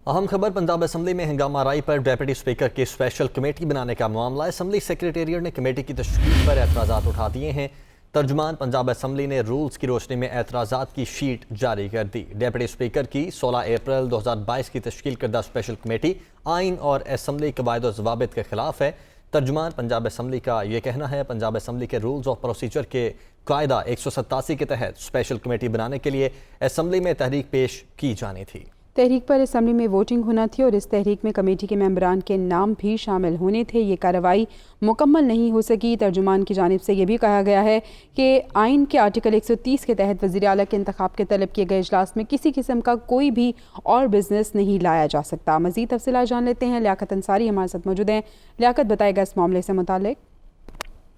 اہم خبر پنجاب اسمبلی میں ہنگامہ آرائی پر ڈیپٹی اسپیکر کی اسپیشل کمیٹی بنانے کا معاملہ۔ اسمبلی سیکریٹریٹ نے کمیٹی کی تشکیل پر اعتراضات اٹھا دیے ہیں۔ ترجمان پنجاب اسمبلی نے رولز کی روشنی میں اعتراضات کی شیٹ جاری کر دی۔ ڈیپٹی اسپیکر کی 16 اپریل 2022 کی تشکیل کردہ اسپیشل کمیٹی آئین اور اسمبلی قواعد و ضوابط کے خلاف ہے۔ ترجمان پنجاب اسمبلی کا یہ کہنا ہے پنجاب اسمبلی کے رولز آف پروسیجر کے قاعدہ 187 کے تحت اسپیشل کمیٹی بنانے کے لیے اسمبلی میں تحریک پیش کی جانی تھی۔ تحریک پر اسمبلی میں ووٹنگ ہونا تھی اور اس تحریک میں کمیٹی کے ممبران کے نام بھی شامل ہونے تھے۔ یہ کارروائی مکمل نہیں ہو سکی۔ ترجمان کی جانب سے یہ بھی کہا گیا ہے کہ آئین کے آرٹیکل 130 کے تحت وزیر اعلیٰ کے انتخاب کے طلب کیے گئے اجلاس میں کسی قسم کا کوئی بھی اور بزنس نہیں لایا جا سکتا۔ مزید تفصیلات جان لیتے ہیں، لیاقت انصاری ہمارے ساتھ موجود ہیں۔ لیاقت، بتائے گا اس معاملے سے متعلق۔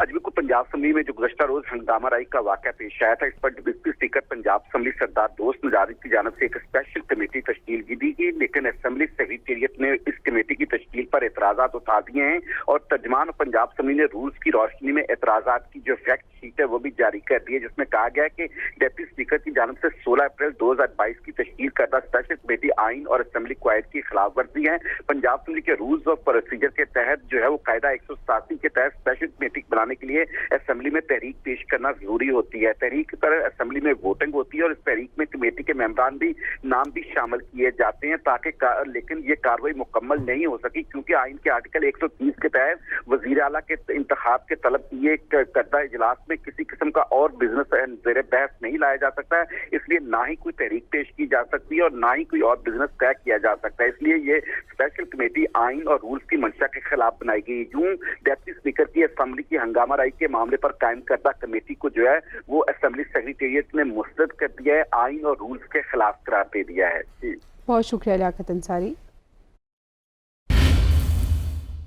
اجمیر کو پنجاب اسمبلی میں جو گزشتہ روز ہنگامہ آرائی کا واقعہ پیش آیا تھا، اس پر ڈپٹی اسپیکر پنجاب اسمبلی سردار دوست مجاہد کی جانب سے ایک اسپیشل کمیٹی تشکیل کی دی گئی، لیکن اسمبلی سیکریٹریٹ نے اس کمیٹی کی تشکیل پر اعتراضات اٹھا دیے ہیں اور ترجمان پنجاب اسمبلی نے رولز کی روشنی میں اعتراضات کی جو فیکٹ شیٹ ہے وہ بھی جاری کر دی ہے، جس میں کہا گیا ہے کہ ڈپٹی اسپیکر کی جانب سے 16 اپریل 2022 کی تشکیل کردہ اسپیشل کمیٹی آئین اور اسمبلی قواعد کی خلاف ورزی ہے۔ پنجاب اسمبلی کے رولز آف پروسیجر کے تحت جو ہے وہ قاعدہ 187 کے تحت اسپیشل کمیٹی بنانے کے لیے اسمبلی میں تحریک پیش کرنا ضروری ہوتی ہے۔ تحریک پر اسمبلی میں ووٹنگ ہوتی ہے اور اس تحریک میں کمیٹی کے ممبران بھی نام بھی شامل کیے جاتے ہیں تاکہ لیکن یہ کارروائی مکمل نہیں ہو سکی کیونکہ آئین کے آرٹیکل 130 کے تحت وزیر اعلیٰ کے انتخاب کے طلب کیے کردہ اجلاس میں کسی قسم کا اور بزنس زیر بحث نہیں لایا جا سکتا ہے، اس لیے نہ ہی کوئی تحریک پیش کی جا سکتی ہے اور نہ ہی کوئی اور بزنس طے کیا جا سکتا ہے۔ اس لیے یہ اسپیشل کمیٹی آئین اور رولز کی منشا کے خلاف بنائی گئی۔ یوں ڈپٹی اسپیکر کی اسمبلی کی ہنگامہ آرائی کے معاملے پر قائم کردہ کمیٹی کو جو ہے وہ اسمبلی سیکریٹریٹ نے مسترد کر دیا ہے، آئین اور رولز کے خلاف قرار دے دیا ہے۔ بہت شکریہ لیاقت انصاری۔